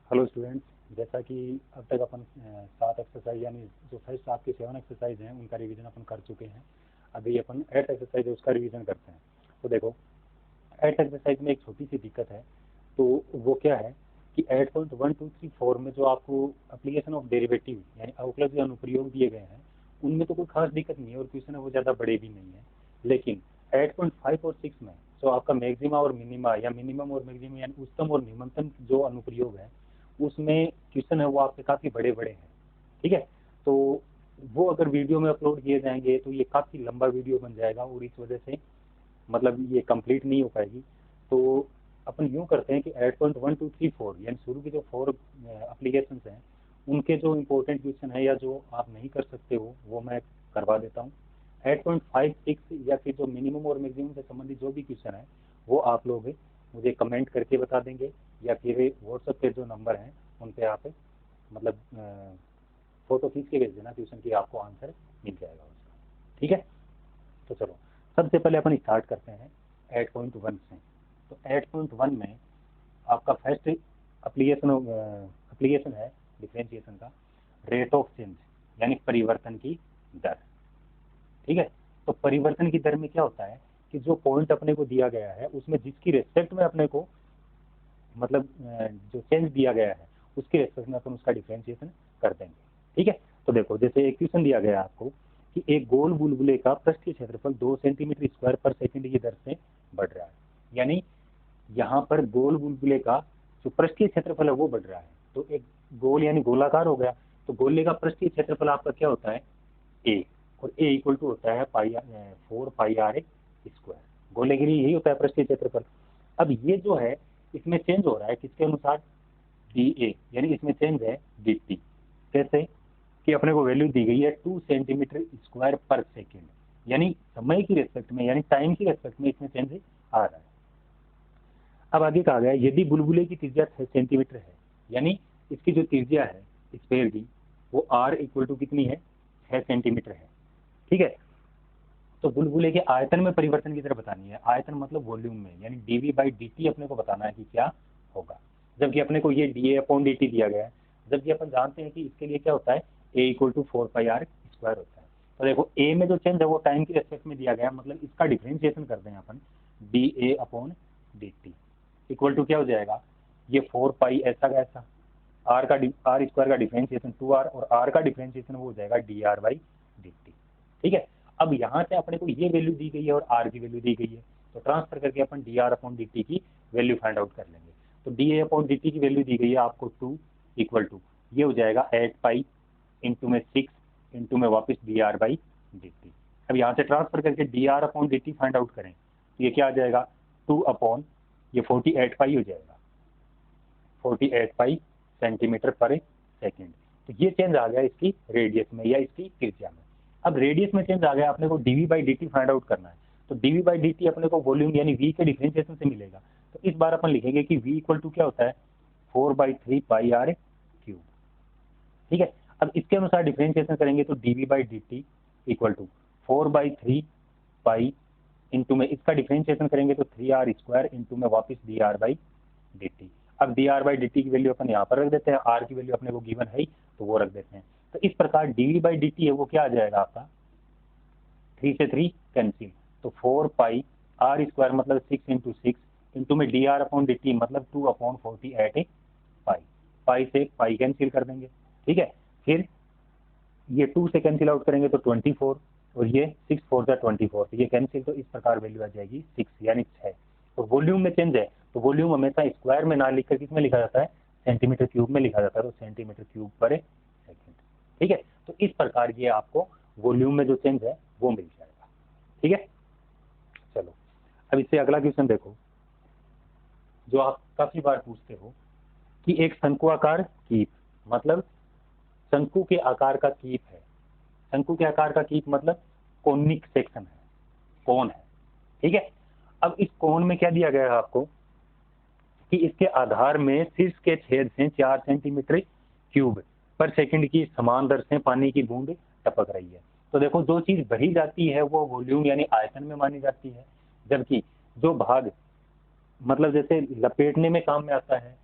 Hello students, जैसा कि अब तक अपन 7 एक्सरसाइज यानी जो फर्स्ट आपकी 7 एक्सरसाइज हैं उनका रिवीजन अपन कर चुके हैं। अभी अपन 8 एक्सरसाइज है उसका रिवीजन करते हैं। तो देखो, 8 एक्सरसाइज में एक छोटी सी दिक्कत है। तो वो क्या है कि 8.1234 में जो आपको एप्लीकेशन ऑफ डेरिवेटिव यानी अवकलज अनुप्रयोग दिए गए हैं उनमें तो कोई खास दिक्कत नहीं है और क्वेश्चन है वो ज़्यादा बड़े भी नहीं है। लेकिन 8.5 और 6 में जो आपका मैक्सिमा और मिनिमा या मिनिमम और मैक्सिमम यानी उच्चतम और न्यूनतम जो अनुप्रयोग है उसमें क्वेश्चन है वो आपके काफ़ी बड़े बड़े हैं। ठीक है, तो वो अगर वीडियो में अपलोड किए जाएंगे तो ये काफ़ी लंबा वीडियो बन जाएगा और इस वजह से मतलब ये कंप्लीट नहीं हो पाएगी। तो अपन यूँ करते हैं कि 8.1234 यानी शुरू के जो 4 एप्लीकेशंस हैं उनके जो इम्पोर्टेंट क्वेश्चन है या जो आप नहीं कर सकते हो वो मैं करवा देता हूँ। 8.56 या फिर जो मिनिमम और मैक्सिमम से संबंधित जो भी क्वेश्चन है वो आप लोग मुझे कमेंट करके बता देंगे या फिर व्हाट्सएप पे जो नंबर हैं उन पे आप मतलब फ़ोटो खींच के भेज देना ट्यूशन की, आपको आंसर मिल जाएगा उसका। ठीक है, तो चलो सबसे पहले अपन स्टार्ट करते हैं 8.1 से। तो 8.1 में आपका फर्स्ट एप्लीकेशन है डिफरेंशिएशन का, रेट ऑफ चेंज यानी परिवर्तन की दर। ठीक है, तो परिवर्तन की दर में क्या होता है कि जो पॉइंट अपने को दिया गया है उसमें जिसकी रेस्पेक्ट में अपने को मतलब जो चेंज दिया गया है उसके रेस्पेक्ट में अपन उसका डिफरेंशिएशन कर देंगे। ठीक है, तो देखो जैसे एक क्वेश्चन दिया गया है आपको कि एक गोल बुलबुले का पृष्ठीय क्षेत्रफल 2 सेंटीमीटर स्क्वायर पर सेकंड की दर से बढ़ रहा है। यानी यहाँ पर गोल बुलबुले का जो पृष्ठीय क्षेत्रफल है वो बढ़ रहा है। तो एक गोल यानी गोलाकार हो गया, तो गोले का पृष्ठीय क्षेत्रफल आपका क्या होता है ए, और ए इक्वल टू होता है 4 पाई r स्क्वायर। गोले के लिए यही होता है पृष्ठीय क्षेत्रफल। अब ये जो है इसमें चेंज हो रहा है किसके अनुसार, डी ए, यानी इसमें चेंज है डी टी। कैसे कि अपने को वैल्यू दी गई है 2 सेंटीमीटर स्क्वायर पर सेकेंड, यानी समय की रेस्पेक्ट में यानी टाइम की रेस्पेक्ट में इसमें चेंज आ रहा है। अब आगे कहा गया यदि बुलबुले की त्रिज्या 6 सेंटीमीटर है, यानी इसकी जो त्रिज्या है स्फीयर की वो r इक्वल टू कितनी है 6 सेंटीमीटर है। ठीक है, तो बुलबुले के आयतन में परिवर्तन की तरह बतानी है। आयतन मतलब वॉल्यूम में, यानी dv बाई dt अपने को बताना है कि क्या होगा, जबकि अपने को ये dA अपॉन dt दिया गया है। जबकि अपन जानते हैं कि इसके लिए क्या होता है a equal to 4 pi r square होता है। तो देखो a में जो चेंज है वो टाइम की रेस्पेक्ट में दिया गया है, मतलब इसका डिफरेंशिएशन करते हैं अपन dA upon dt equal to क्या हो जाएगा, ये 4 पाई ऐसा का ऐसा, r स्क्वायर का डिफरेंशिएशन 2r और r का डिफरेंशिएशन वो हो जाएगा dr बाई dt। ठीक है, अब यहाँ से अपने को ये वैल्यू दी गई है और r की वैल्यू दी गई है, तो ट्रांसफर करके अपन dr अपॉन dt की वैल्यू फाइंड आउट कर लेंगे। तो dA अपॉन dt की वैल्यू दी गई है आपको 2 इक्वल टू ये हो जाएगा 8 पाई इंटू में 6 इंटू में वापस dr बाई dt। अब यहाँ से ट्रांसफर करके dr upon dt find out करें तो ये क्या आ जाएगा 2 अपॉन ये 48 पाई हो जाएगा, 48 पाई सेंटीमीटर पर सेकेंड। तो ये चेंज आ गया इसकी रेडियस में या इसकी त्रिज्या में। अब रेडियस में चेंज आ गया, अपने को dv by dt find out करना है। तो dv बाई dt अपने को वॉल्यूम यानी v के डिफरेंशिएशन से मिलेगा। तो इस बार अपन लिखेंगे कि v इक्वल टू क्या होता है 4/3 पाई r क्यूब। ठीक है, अब इसके अनुसार डिफरेंशिएशन करेंगे तो dv by dt equal to 4/3 pi into में इसका डिफरेंशिएशन करेंगे तो 3r स्क्वायर इंटू में वापस dr बाई dt। अब dr बाई dt की वैल्यू अपन यहाँ पर रख देते हैं, r की वैल्यू अपने को गिवन है ही तो वो रख देते हैं। तो इस प्रकार dv बाई dt है वो क्या आ जाएगा आपका 3 से 3 कैंसिल, तो 4 पाई r स्क्वायर मतलब 6 इंटू 6 इंटू में dr अपॉन dt मतलब 2 अपॉन 48 पाई, पाई से पाई कैंसिल कर देंगे। ठीक है, फिर ये 2 से कैंसिल आउट करेंगे तो 24 और ये 6 4 जा 24, तो ये कैंसिल, तो इस प्रकार वैल्यू आ जाएगी 6 यानी 6। और वॉल्यूम में चेंज है तो वॉल्यूम हमेशा स्क्वायर में ना लिखकर किस में लिखा जाता है सेंटीमीटर क्यूब में लिखा जाता है, तो सेंटीमीटर क्यूब पर सेकेंड। ठीक है, तो इस प्रकार ये आपको वॉल्यूम में जो चेंज है वो मिल जाएगा। ठीक है, चलो अब इससे अगला क्वेश्चन देखो जो आप काफी बार पूछते हो कि एक शंकुआकार कीप, मतलब शंकु के आकार का कीप है। शंकु के आकार का कीप मतलब कोनिक सेक्शन है, कोन है। ठीक है, अब इस कोन में क्या दिया गया है आपको कि इसके आधार में शीर्ष के छेद से 4 सेंटीमीटर क्यूब पर सेकंड की समान दर से पानी की बूंद टपक रही है। तो देखो जो चीज बही जाती है वो वॉल्यूम यानी आयतन में मानी जाती है, जबकि जो भाग मतलब जैसे लपेटने में काम में आता है,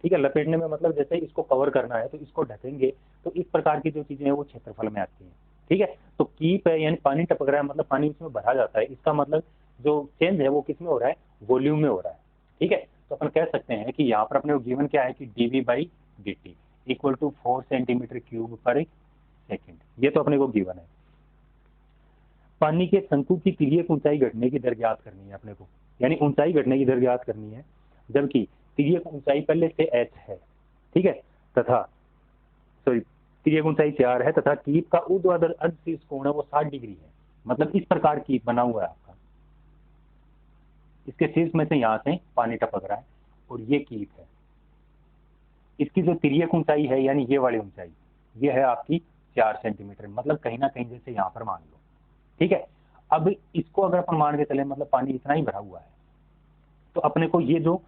ठीक है, लपेटने में मतलब जैसे इसको कवर करना है तो इसको ढकेंगे, तो इस प्रकार की जो चीजें हैं वो क्षेत्रफल में आती हैं। ठीक है, तो कीप है यानी पानी टपक रहा है, मतलब पानी उसमें भरा जाता है, इसका मतलब जो चेंज है वो किस में हो रहा है, वॉल्यूम में हो रहा है। ठीक है, तो अपन कह सकते हैं कि यहाँ पर अपने को गिवन क्या है कि dV/dt equal to 4 centimetre cube पर सेकेंड, ये तो अपने को गिवन है। पानी के शंकु की तिर्यक ऊंचाई घटने की दर ज्ञात करनी है अपने को, यानी ऊंचाई घटने की दर ज्ञात करनी है, जबकि तिर्यक ऊंचाई पहले से h है। ठीक है, तथा सॉरी तिर्यक ऊंचाई 4 है तथा कीप का ऊर्ध्वाधर अर्धशीर्ष कोण है वो 60 डिग्री है। मतलब इस प्रकार कीप बना हुआ है आपका, इसके शीर्ष में से यहाँ से पानी टपक रहा है और ये कीप है। इसकी जो तिर्यक ऊंचाई है यानी ये वाली ऊंचाई, ये है आपकी 4 सेंटीमीटर, मतलब कहीं ना कहीं जैसे यहाँ पर मान लो। ठीक है, अब इसको अगर अपन मान के चले मतलब पानी इतना ही भरा हुआ है, तो अपने को ये जो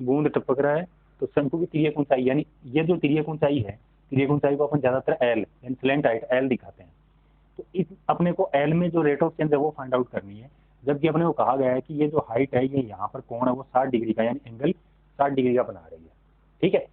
बूंद टपक रहा है तो शंकु की तिर्यक ऊंचाई यानी ये जो तिर्यक ऊंचाई है, तिर्यक ऊंचाई को अपन ज्यादातर एल यानी स्लैंट हाइट एल दिखाते हैं। तो इस अपने को एल में जो रेट ऑफ चेंज है वो फाइंड आउट करनी है, जबकि अपने को कहा गया है कि ये जो हाइट है ये यहाँ पर कोण है वो 60 डिग्री का यानी एंगल 60 डिग्री का बना रही है। ठीक है,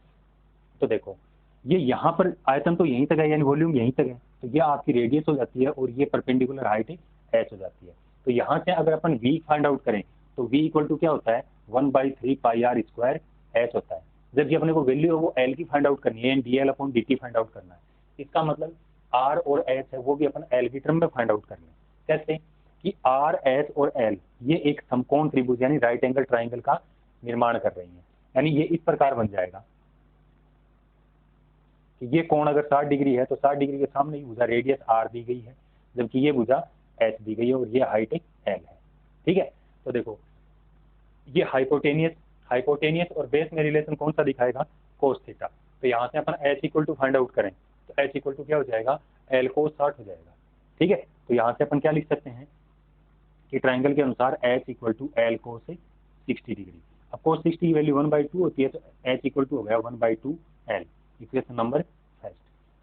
तो देखो ये यहाँ पर आयतन तो यहीं तक है यानी वॉल्यूम यहीं तक है, तो ये आपकी रेडियस हो जाती है और ये परपेंडिकुलर हाइट एच हो जाती है। तो यहाँ से अगर अपन v फाइंड आउट करें तो v इक्वल टू क्या होता है 1/3 पाई आर स्क्वायर एच होता है, जबकि अपने को वैल्यू है वो एल की फाइंड आउट करनी है, dl/dt फाइंड आउट करना है। इसका मतलब आर और एच है वो भी अपन एल की टर्म में फाइंड आउट करना है। कैसे कि आर एच और एल ये एक समकोण त्रिभुज यानी राइट एंगल ट्राइंगल का निर्माण कर रही है, यानी ये इस प्रकार बन जाएगा कि ये कोण अगर 60 डिग्री है तो 60 डिग्री के सामने ही भुजा रेडियस आर दी गई है, जबकि ये भुजा एच दी गई है और ये हाइट एल है। ठीक है, तो देखो ये हाइपोटेनियस और बेस में रिलेशन कौन सा दिखाएगा, कोस थीटा। तो यहाँ से अपन H equal to find out करें तो एच इक्वल टू क्या हो जाएगा एल कोस 60 हो जाएगा। ठीक है, तो यहाँ से अपन क्या लिख सकते हैं कि ट्राइंगल के अनुसार h equal to l cos 60 degree. अब कोस 60 की वैल्यू 1/2 होती है तो एच इक्वल टू हो गया 1/2 एल, इक्वेशन नंबर फर्स्ट।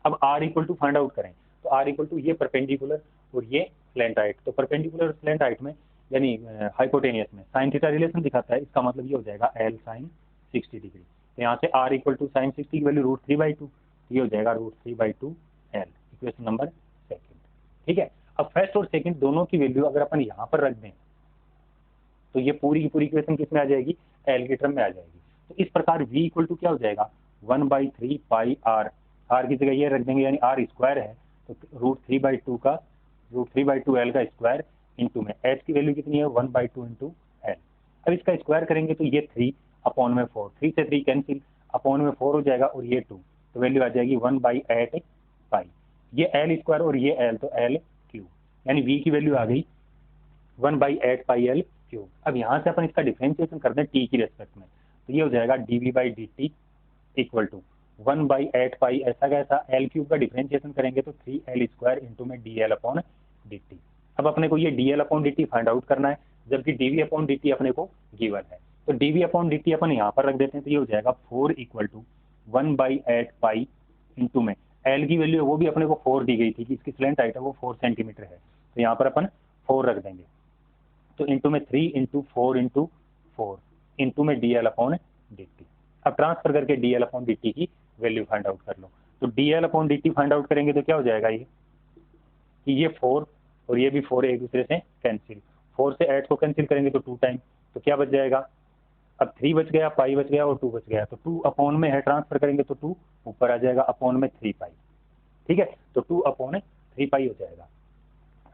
अब r equal to find out करें तो r इक्वल टू ये परपेंडिकुलर और ये स्लैंट हाइट, तो परपेंडिकुलर स्लैंट हाइट में यानी हाइपोटेनियस में साइन थीटा रिलेशन दिखाता है, इसका मतलब ये हो जाएगा l sin 60 डिग्री। तो यहाँ से r इक्वल टू साइन 60 की वैल्यू √3/2, ये हो जाएगा √3/2 l, इक्वेशन नंबर सेकंड। ठीक है, अब फर्स्ट और सेकंड दोनों की वैल्यू अगर अपन यहाँ पर रख दें तो ये पूरी की पूरी इक्वेशन किस में आ जाएगी, एल की टर्म में आ जाएगी। तो इस प्रकार v इक्वल टू क्या हो जाएगा 1/3 पाई आर, आर की जगह ये रख देंगे यानी आर स्क्वायर है तो √3/2 एल का स्क्वायर इंटू में एच की वैल्यू कितनी है 1/2 इंटू एल। अब इसका स्क्वायर करेंगे तो ये 3/4, 3 से 3 कैंसिल, अपॉन में 4 हो जाएगा और ये 2, तो वैल्यू आ जाएगी 1/8 पाई, ये एल स्क्वायर और ये एल तो एल क्यूब, यानी v की वैल्यू आ गई 1/8 पाई एल क्यूब। अब यहाँ से अपन इसका डिफरेंशिएशन कर दें टी की रेस्पेक्ट में तो ये हो जाएगा dV/dt इक्वल टू 1/8 पाई ऐसा कैसा एल क्यूब का डिफरेंशिएशन करेंगे तो 3l स्क्वायर इंटू में dl/dt। अब अपने को ये dl/dt फाइंड आउट करना है, जबकि dV/dt अपने को गिवन है, तो dV/dt अपन यहाँ पर रख देते हैं तो ये हो जाएगा 4 इक्वल टू 1/8 पाई इंटू में एल की वैल्यू वो भी अपने को 4 दी गई थी कि इसकी स्लैंट हाइट है वो 4 सेंटीमीटर है, तो यहाँ पर अपन 4 रख देंगे, तो इंटू में 3 इंटू 4 इंटू 4 इंटू में dl/dt। अब ट्रांसफर करके dl/dt की वैल्यू फाइंड आउट कर लो, तो dl/dt फाइंड आउट करेंगे तो क्या हो जाएगा ये कि ये 4 और ये भी 4 एक दूसरे से कैंसिल, 4 से 8 को कैंसिल करेंगे तो 2 टाइम, तो क्या बच जाएगा अब 3 बच गया, पाई बच गया और 2 बच गया, तो 2 अपॉन में है ट्रांसफर करेंगे तो 2 ऊपर आ जाएगा अपॉन में 3 पाई। ठीक है, तो 2/3 पाई हो जाएगा।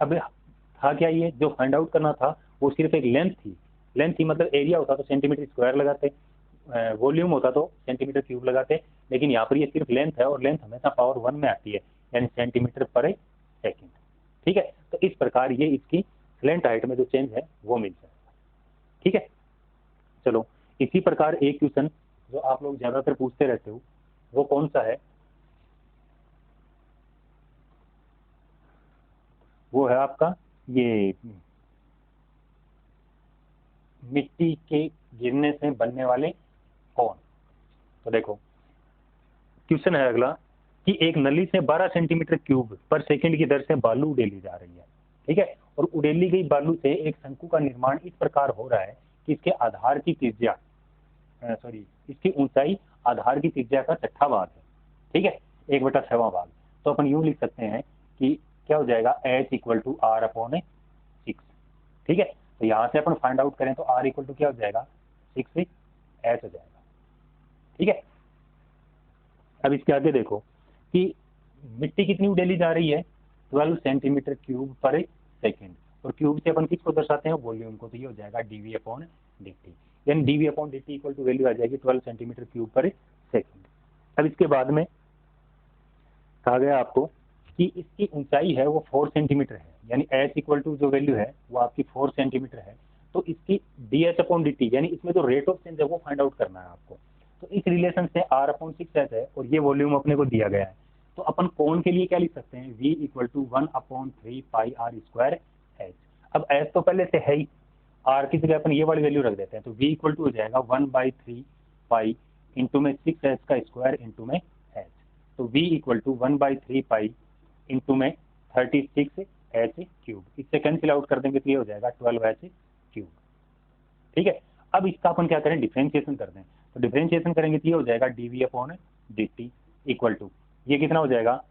अब था क्या ये जो फाइंड आउट करना था वो सिर्फ एक लेंथ थी, मतलब एरिया होता तो सेंटीमीटर स्क्वायर लगाते, वॉल्यूम होता तो सेंटीमीटर क्यूब लगाते, लेकिन यहाँ पर ये सिर्फ लेंथ है और लेंथ हमेशा पावर 1 में आती है यानी सेंटीमीटर पर सेकंड। ठीक है, तो इस प्रकार ये इसकी स्लैंट हाइट में जो चेंज है वो मिल जाएगा। ठीक है, चलो इसी प्रकार एक क्वेश्चन जो आप लोग ज्यादातर पूछते रहते हो वो कौन सा है, वो है आपका ये मिट्टी के गिरने से बनने वाले कौन। तो देखो क्वेश्चन है अगला कि एक नली से 12 सेंटीमीटर क्यूब पर सेकंड की दर से बालू उड़ेली जा रही है। ठीक है, और उड़ेली गई बालू से एक शंकु का निर्माण इस प्रकार हो रहा है कि इसके आधार की त्रिज्या सॉरी इसकी ऊंचाई आधार की त्रिज्या का छठा भाग है, ठीक है, 1/6वां भाग। तो अपन यूं लिख सकते हैं कि क्या हो जाएगा h equal to r upon 6, ठीक है। तो यहाँ से अपन फाइंड आउट करें तो r इक्वल टू क्या हो जाएगा 6 h हो जाएगा, ठीक है। अब इसके आगे देखो कि मिट्टी कितनी उड़ेली जा रही है 12 सेंटीमीटर क्यूब पर सेकेंड, और क्यूब से अपन किसको दर्शाते हैं वॉल्यूम को, तो ये हो जाएगा dv अपॉन dt, यानी dv upon dt equal to value आ जाएगी 12 सेंटीमीटर क्यूब पर सेकेंड। अब इसके बाद में कहा गया आपको कि इसकी ऊंचाई है वो 4 सेंटीमीटर है, यानी h इक्वल टू जो वैल्यू है वो आपकी 4 सेंटीमीटर है। तो इसकी ds अपॉन dt यानी इसमें जो रेट ऑफ चेंज है वो फाइंड आउट करना है आपको। तो इस रिलेशन से r अपॉन 6h है और ये वॉल्यूम अपने को दिया गया है। तो अपन कोण के लिए क्या लिख सकते हैं v equal to 1/3 pi r square h। अब h तो पहले से है ही, r की जगह अपन ये वाली वैल्यू रख देते हैं, तो v इक्वल टू हो जाएगा 1/3 पाई इंटू में 6h का स्क्वायर इंटू में h। तो v equal to 1/3 pi into में 36h क्यूब, इससे कैंसिल आउट कर देंगे तो ये हो जाएगा 12h क्यूब, ठीक है। अब इसका अपन क्या करें डिफरेंशिएशन कर दें, तो डिफरेंशिएशन करेंगे तो ये हो जाएगा dv upon dt equal to ये कितना हो जाएगा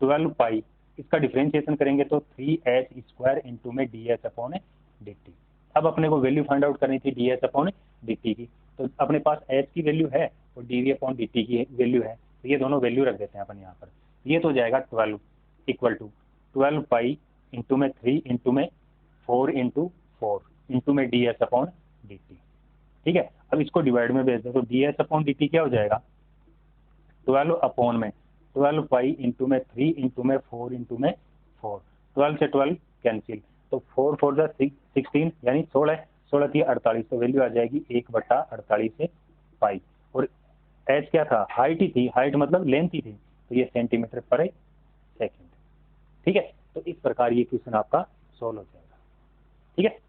12 पाई, इसका डिफरेंशिएशन करेंगे तो 3h स्क्वायर इंटू में ds अपॉन dt। अब अपने को वैल्यू फाइंड आउट करनी थी ds अपॉन dt की, तो अपने पास h की वैल्यू है और dv अपॉन dt की वैल्यू है, तो ये दोनों वैल्यू रख देते हैं अपन यहाँ पर। ये तो हो जाएगा 12 इक्वल टू 12 पाई इंटू में 3 इंटू में 4 इंटू 4 इंटू में ds अपॉन dt, ठीक है। अब इसको डिवाइड में भेज दो तो ds अपॉन dt क्या हो जाएगा 12 अपॉन में 12 पाई इंटू में 3 इंटू में 4 इंटू में 4, 12 से 12 कैंसिल, तो 4 4 जा 16 यानी 16 थी 48, तो वैल्यू आ जाएगी 1/48 से पाई। और h क्या था हाइट ही थी, हाइट मतलब लेंथ ही थी, तो ये सेंटीमीटर पर सेकेंड, ठीक है। तो इस प्रकार ये क्वेश्चन आपका सोल्व हो जाएगा, ठीक है।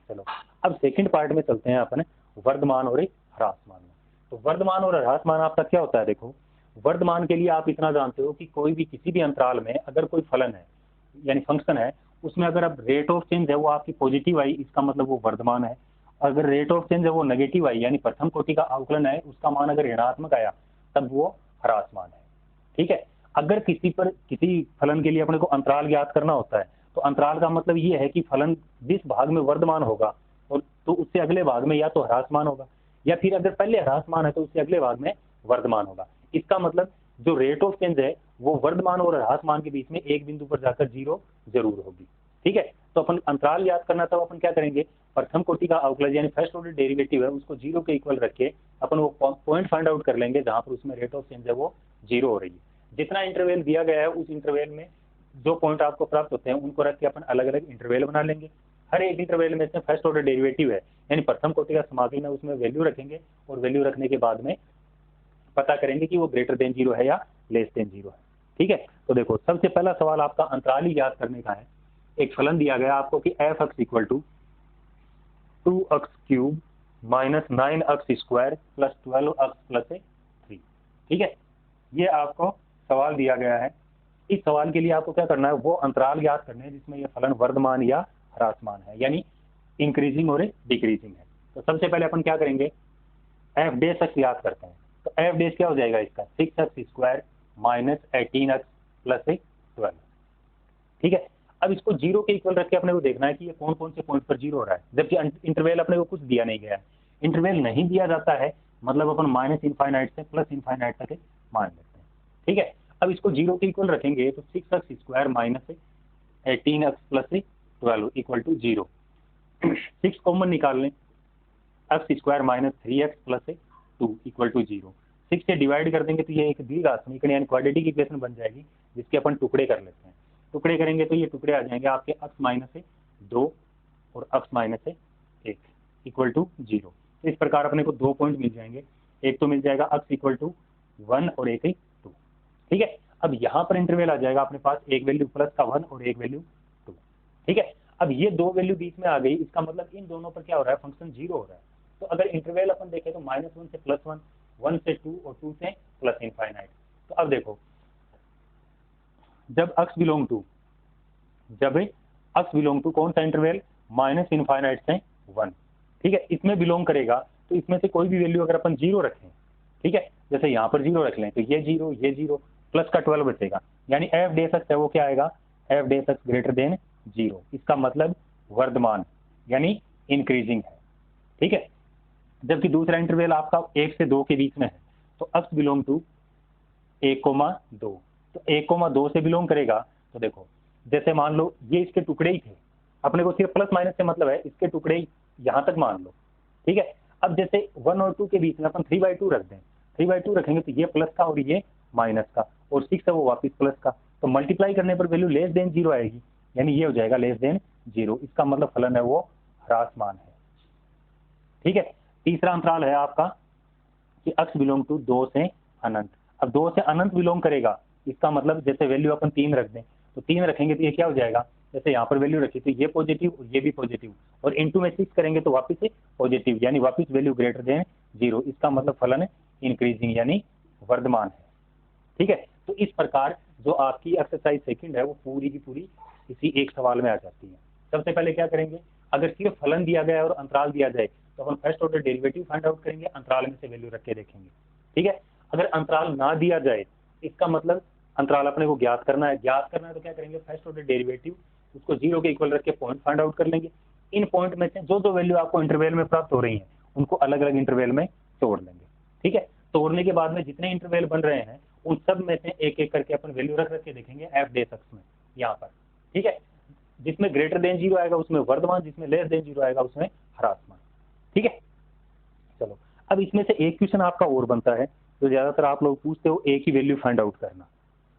चलो अब सेकंड पार्ट में चलते हैं अपन वर्धमान और ह्रासमान में। तो वर्धमान और ह्रासमान आपका क्या होता है, देखो वर्धमान के लिए आप इतना जानते हो कि कोई भी किसी भी अंतराल में अगर कोई फलन है यानी फंक्शन है उसमें अगर अब रेट ऑफ चेंज है वो आपकी पॉजिटिव आई, इसका मतलब वो वर्धमान है। अगर रेट ऑफ चेंज है वो नेगेटिव आई यानी प्रथम कोटि का अवकलन है, उसका मान अगर ऋणात्मक आया तब वो ह्रासमान है, ठीक है। अगर किसी फलन के लिए अपने को अंतराल ज्ञात करना होता है तो अंतराल का मतलब ये है कि फलन जिस भाग में वर्धमान होगा और तो उससे अगले भाग में या तो ह्रासमान होगा, या फिर अगर पहले ह्रासमान है तो उससे अगले भाग में वर्धमान होगा। इसका मतलब जो रेट ऑफ चेंज है वो वर्धमान और ह्रासमान के बीच में एक बिंदु पर जाकर 0 जरूर होगी, ठीक है। तो अपन अंतराल याद करना तब अपन क्या करेंगे प्रथम कोटि का अवकलज यानी फर्स्ट ऑर्डर डेरिवेटिव है उसको 0 के इक्वल रख के अपन वो पॉइंट फाइंड आउट कर लेंगे जहां पर उसमें रेट ऑफ चेंज है वो 0 हो रही है। जितना इंटरवल दिया गया है उस इंटरवल में जो पॉइंट आपको प्राप्त होते हैं उनको रख के अपन अलग अलग इंटरवल बना लेंगे। हर एक इंटरवल में से फर्स्ट ऑर्डर डेरिवेटिव है यानी प्रथम कोटि का समाकलन है उसमें वैल्यू रखेंगे और वैल्यू रखने के बाद में पता करेंगे कि वो ग्रेटर देन 0 है या लेस देन 0 है, ठीक है। तो देखो सबसे पहला सवाल आपका अंतराल ही याद करने का है। एक फलन दिया गया आपको कि f(x) equal to 2x cube minus 9x square plus 12x plus 3, ठीक है। ये आपको सवाल दिया गया है। इस सवाल के लिए आपको क्या करना है वो अंतराल याद करने हैं जिसमें ये फलन वर्धमान या ह्रासमान है यानी इंक्रीजिंग और डिक्रीजिंग है। तो सबसे पहले अपन क्या करेंगे एफ डैश एक्स याद करते हैं। तो एफ डैश क्या हो जाएगा इसका 6x square minus 18x plus 12, ठीक है। अब इसको 0 के इक्वल रख के अपने को देखना है कि ये कौन कौन से पॉइंट पर 0 हो रहा है, जबकि इंटरवल अपने को कुछ दिया नहीं गया है। इंटरवल नहीं दिया जाता है मतलब अपन माइनस इनफाइनाइट से प्लस इनफाइनाइट तक मान लेते हैं, ठीक है। अब इसको 0 के इक्वल रखेंगे तो 6x square minus 18x plus 12 equal to 0। 6 common निकाल लें, x square minus 3x plus 2 equal to 0। 6 से डिवाइड कर देंगे तो ये एक द्विघात समीकरण यानी क्वाड्रेटिक इक्वेशन बन जाएगी जिसके अपन टुकड़े कर लेते हैं। टुकड़े करेंगे तो ये टुकड़े आ जाएंगे आपके x माइनस 2 और x माइनस 1 इक्वल टू 0। तो इस प्रकार अपने को 2 पॉइंट मिल जाएंगे, एक तो मिल जाएगा x इक्वल टू 1 और एक 2, ठीक है। अब यहाँ पर इंटरवल आ जाएगा अपने पास एक वैल्यू प्लस का 1 और एक वैल्यू 2, ठीक है। अब ये 2 वैल्यू बीच में आ गई, इसका मतलब इन दोनों पर क्या हो रहा है फंक्शन 0 हो रहा है। तो अगर इंटरवल अपन देखें तो -1 से +1, 1 से 2 और 2 से प्लस इनफाइनाइट। तो अब देखो जब x बिलोंग टू कौन सा इंटरवल -इनफाइनाइट से 1, ठीक है, इसमें बिलोंग करेगा तो इसमें से कोई भी वैल्यू अगर अपन 0 रखें, ठीक है, जैसे यहाँ पर 0 रख लें तो ये 0 प्लस का 12 बचेगा, यानी एफ डे एक्स है वो क्या आएगा, F dash x greater than 0। इसका मतलब वर्धमान यानी इंक्रीजिंग है, ठीक है। जबकि दूसरा इंटरवल आपका 1 से 2 के बीच में है, तो x बिलोंग टू 1,2, तो 1,2 से बिलोंग करेगा। तो देखो जैसे मान लो ये इसके टुकड़े ही थे, अपने को सिर्फ प्लस माइनस से मतलब है, इसके टुकड़े ही यहाँ तक मान लो, ठीक है। अब जैसे 1 और 2 के बीच में अपन 3/2 रख दें, 3/2 रखेंगे तो ये प्लस का और ये माइनस का, और 6 है वो वापिस प्लस का, तो मल्टीप्लाई करने पर वैल्यू लेस देन 0 आएगी, यानी ये हो जाएगा लेस देन 0। इसका मतलब फलन है वो ह्रासमान है, ठीक है। तीसरा अंतराल है आपका कि x बिलोंग टू 2 से अनंत। अब 2 से अनंत बिलोंग करेगा, इसका मतलब जैसे वैल्यू अपन 3 रख दें, तो 3 रखेंगे तो ये क्या हो जाएगा, जैसे यहाँ पर वैल्यू रखी तो ये पॉजिटिव और ये भी पॉजिटिव, और इंटू में 6 करेंगे तो वापिस से पॉजिटिव, यानी वापिस वैल्यू ग्रेटर देन 0। इसका मतलब फलन इंक्रीजिंग यानी वर्धमान है, ठीक है। तो इस प्रकार जो आपकी एक्सरसाइज सेकंड है वो पूरी की पूरी इसी एक सवाल में आ जाती है। सबसे पहले क्या करेंगे, अगर सिर्फ फलन दिया गया है और अंतराल दिया जाए तो अपन first order derivative find out करेंगे, अंतराल में से वैल्यू रख के देखेंगे, ठीक है। अगर अंतराल ना दिया जाए, इसका मतलब अंतराल अपने को ज्ञात करना है तो क्या करेंगे, फर्स्ट ऑर्डर डेरिवेटिव उसको 0 के इक्वल रख के पॉइंट फाइंड आउट कर लेंगे। इन पॉइंट में से जो जो वैल्यू आपको इंटरवल में प्राप्त हो रही है उनको अलग अलग इंटरवल में तोड़ लेंगे, ठीक है। तोड़ने के बाद में जितने इंटरवल बन रहे हैं उन सब में से एक एक करके अपन वैल्यू रख के देखेंगे एफ डे एक्स में यहाँ पर, ठीक है। जिसमें ग्रेटर देन 0 आएगा उसमें वर्धमान, जिसमें लेस देन 0 आएगा उसमें ह्रासमान, ठीक है। चलो अब इसमें से एक क्वेश्चन आपका और बनता है जो ज्यादातर आप लोग पूछते हो, ए की वैल्यू फाइंड आउट करना,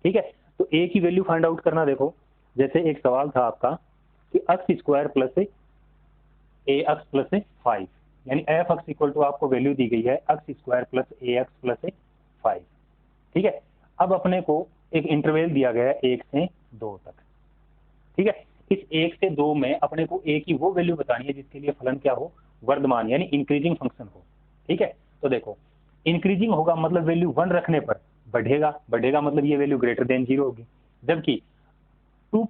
ठीक है। तो ए की वैल्यू फाइंड आउट करना, देखो जैसे एक सवाल था आपका कि x स्क्वायर प्लस ए एक्स प्लस 5, यानी एफ एक्स इक्वल टू आपको वैल्यू दी गई है x स्क्वायर प्लस ए एक्स प्लस 5, ठीक है। अब अपने को एक इंटरवल दिया गया है 1 से 2 तक, ठीक है। इस 1 से 2 में अपने को ए की वो वैल्यू बतानी है जिसके लिए फलन क्या हो, वर्धमान यानी इंक्रीजिंग फंक्शन हो, ठीक है। तो देखो इंक्रीजिंग होगा मतलब वैल्यू 1 रखने पर बढ़ेगा मतलब ये वैल्यू ग्रेटर देन 0 होगी, जबकि 2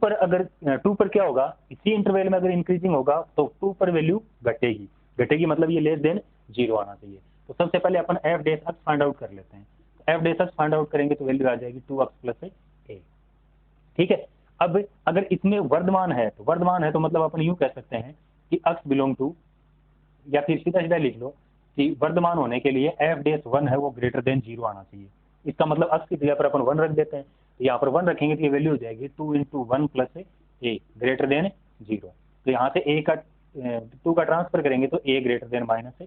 पर क्या होगा, इसी इंटरवल में अगर इंक्रीजिंग होगा तो 2 पर वैल्यू घटेगी मतलब ये लेस देन 0 आना चाहिए। तो सबसे पहले अपन f dash x find out कर लेते हैं, f dash x find out करेंगे तो वैल्यू आ जाएगी 2x प्लस ए, ठीक है। अब अगर इसमें वर्धमान है तो मतलब अपन यूं कह सकते हैं कि x बिलोंग टू, या फिर सीधा लिख लो कि वर्धमान होने के लिए एफ डे 1 है वो ग्रेटर देन 0 आना चाहिए। इसका मतलब x की जगह पर अपन 1 रख देते हैं, तो यहाँ पर 1 रखेंगे तो ये वैल्यू हो जाएगी 2 × 1 प्लस ए ग्रेटर देन 0। तो यहाँ से ए का 2 का ट्रांसफर करेंगे तो ए ग्रेटर देन -2,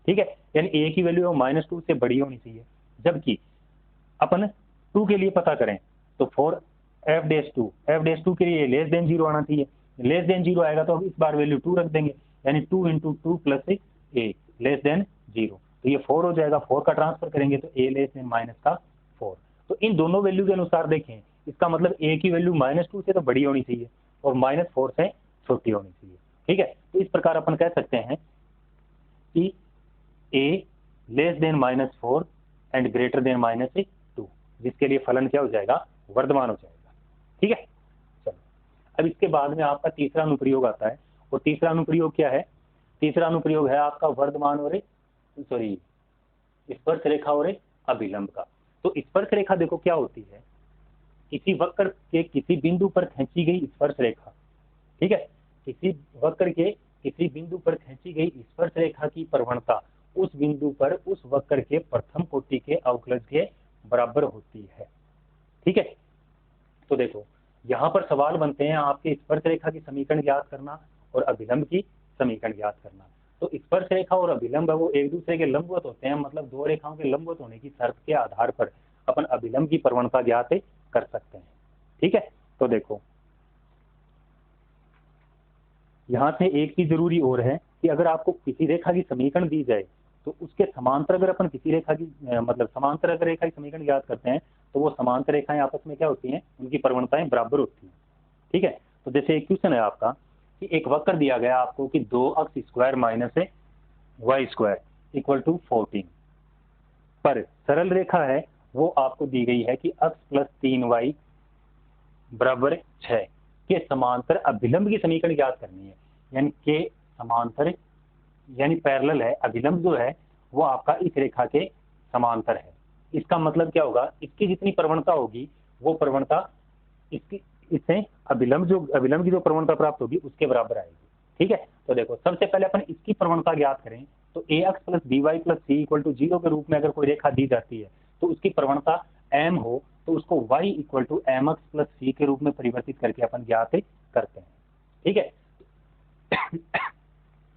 ठीक है। यानी ए की वैल्यू -2 से बड़ी होनी चाहिए, जबकि अपन 2 के लिए पता करें तो फॉर एफ डैश 2 के लिए लेस देन 0 आना चाहिए, लेस देन 0 आएगा तो इस बार वैल्यू 2 रख देंगे, यानी 2 × 2 प्लस ए लेस देन 0, तो ये 4 हो जाएगा। 4 का ट्रांसफर करेंगे तो ए लेस देन -4। तो इन दोनों वैल्यू के अनुसार देखें, इसका मतलब ए की वैल्यू -2 से तो बड़ी होनी चाहिए और -4 से छोटी होनी चाहिए, ठीक है। तो इस प्रकार अपन कह सकते हैं कि A less than -4 and greater than -2, जिसके लिए फलन क्या हो जाएगा, वर्धमान हो जाएगा, ठीक है। चलो अब इसके बाद में आपका तीसरा अनुप्रयोग आता है, और तीसरा अनुप्रयोग क्या है, तीसरा अनुप्रयोग है आपका वर्धमान और स्पर्श रेखा और अभिलंब का। तो स्पर्श रेखा देखो क्या होती है, किसी वक्र के किसी बिंदु पर खींची गई स्पर्श रेखा, ठीक है। किसी वक्र के किसी बिंदु पर खींची गई स्पर्श रेखा की प्रवणता उस बिंदु पर उस वक्र के प्रथम कोटि के अवकलज के बराबर होती है, ठीक है। तो देखो यहाँ पर सवाल बनते हैं आपके स्पर्श रेखा की समीकरण ज्ञात करना और अभिलंब की समीकरण ज्ञात करना। तो स्पर्श रेखा और अभिलंब है वो एक दूसरे के लंबवत होते हैं, मतलब दो रेखाओं के लंबवत होने की शर्त के आधार पर अपन अभिलंब की प्रवणता ज्ञात कर सकते हैं, ठीक है। तो देखो यहाँ से एक चीज जरूरी और है कि अगर आपको किसी रेखा की समीकरण दी जाए तो उसके समांतर अगर अपन किसी रेखा की मतलब समांतर अगर रेखा की समीकरण ज्ञात करते हैं तो वो समांतर रेखाएं आपस में क्या होती हैं, उनकी प्रवणताएं बराबर होती हैं, ठीक है। तो जैसे एक क्वेश्चन है आपका कि एक वक्र दिया गया आपको कि 2x square minus y square equal to 14 पर सरल रेखा है वो आपको दी गई है कि x प्लस 3y बराबर 6 के समांतर अभिलंब की समीकरण ज्ञात करनी है, यानी के समांतर यानी पैरेलल है, अभिलंब जो है वो आपका इस रेखा के समांतर है। इसका मतलब क्या होगा, इसकी जितनी प्रवणता होगी वो प्रवणता इसकी इससे अभिलंब की जो प्रवणता प्राप्त होगी उसके बराबर आएगी। ठीक है, तो देखो सबसे पहले अपन इसकी प्रवणता ज्ञात करें तो ax plus b y plus c equal to 0 के रूप में अगर कोई रेखा दी जाती है तो उसकी प्रवणता m हो तो उसको y equal to m x plus c के रूप में परिवर्तित करके अपन ज्ञात करते हैं। ठीक है,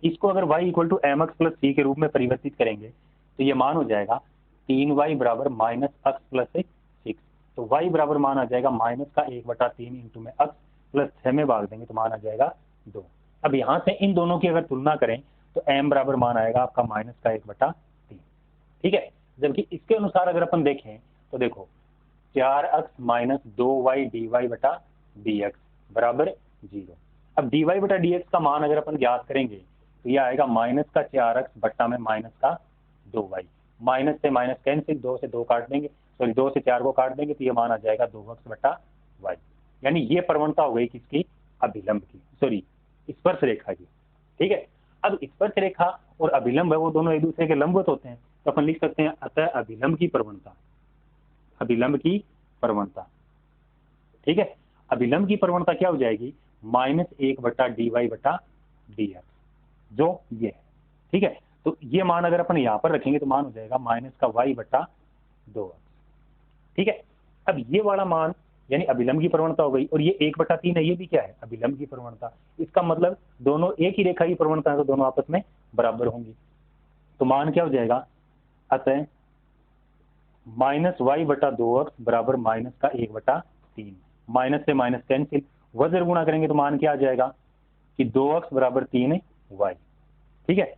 इसको अगर y equal to m x plus c के रूप में परिवर्तित करेंगे तो ये मान हो जाएगा 3y बराबर माइनस एक्स प्लस 6। तो y बराबर मान आ जाएगा माइनस का 1/3 इंटू में x प्लस 6 में भाग देंगे तो मान आ जाएगा 2। अब यहाँ से इन दोनों की अगर तुलना करें तो m बराबर मान आएगा आपका माइनस का 1/3। ठीक है, जबकि इसके अनुसार अगर अपन देखें तो देखो 4x माइनस 2y dy बटा dx बराबर 0। अब dy बटा dx का मान अगर अपन ज्ञात करेंगे तो यह आएगा माइनस का 4x बट्टा में माइनस का 2y। माइनस से माइनस कैंसिल, 2 से 2 काट देंगे, सॉरी 2 से 4 को काट देंगे तो ये मान आ जाएगा 2x बटा y। यानी ये प्रवणता हो गई किसकी, अभिलंब की, सॉरी स्पर्श रेखा की। ठीक है, अब स्पर्श रेखा और अभिलंब है वो दोनों एक दूसरे के लंबवत होते हैं तो अपन लिख सकते हैं अतः अभिलंब की प्रवणता, अभिलंब की प्रवणता। ठीक है, अभिलंब की प्रवणता क्या हो जाएगी, माइनस 1/dy बटा dx जो ये है। ठीक है, तो ये मान अगर अपन यहाँ पर रखेंगे तो मान हो जाएगा माइनस का y बटा 2x। ठीक है, अब ये वाला मान यानी अभिलंब की प्रवणता हो गई और ये 1/3 है, ये भी क्या है, अभिलंब की प्रवणता। इसका मतलब दोनों एक ही रेखा की प्रवणता है तो दोनों आपस में बराबर होंगी। तो मान क्या हो जाएगा, अतः माइनस y बटा 2x बराबर माइनस का 1/3। माइनस से माइनस कैंसिल, वज्र गुणा करेंगे तो मान क्या आ जाएगा कि 2x बराबर 3y। ठीक है,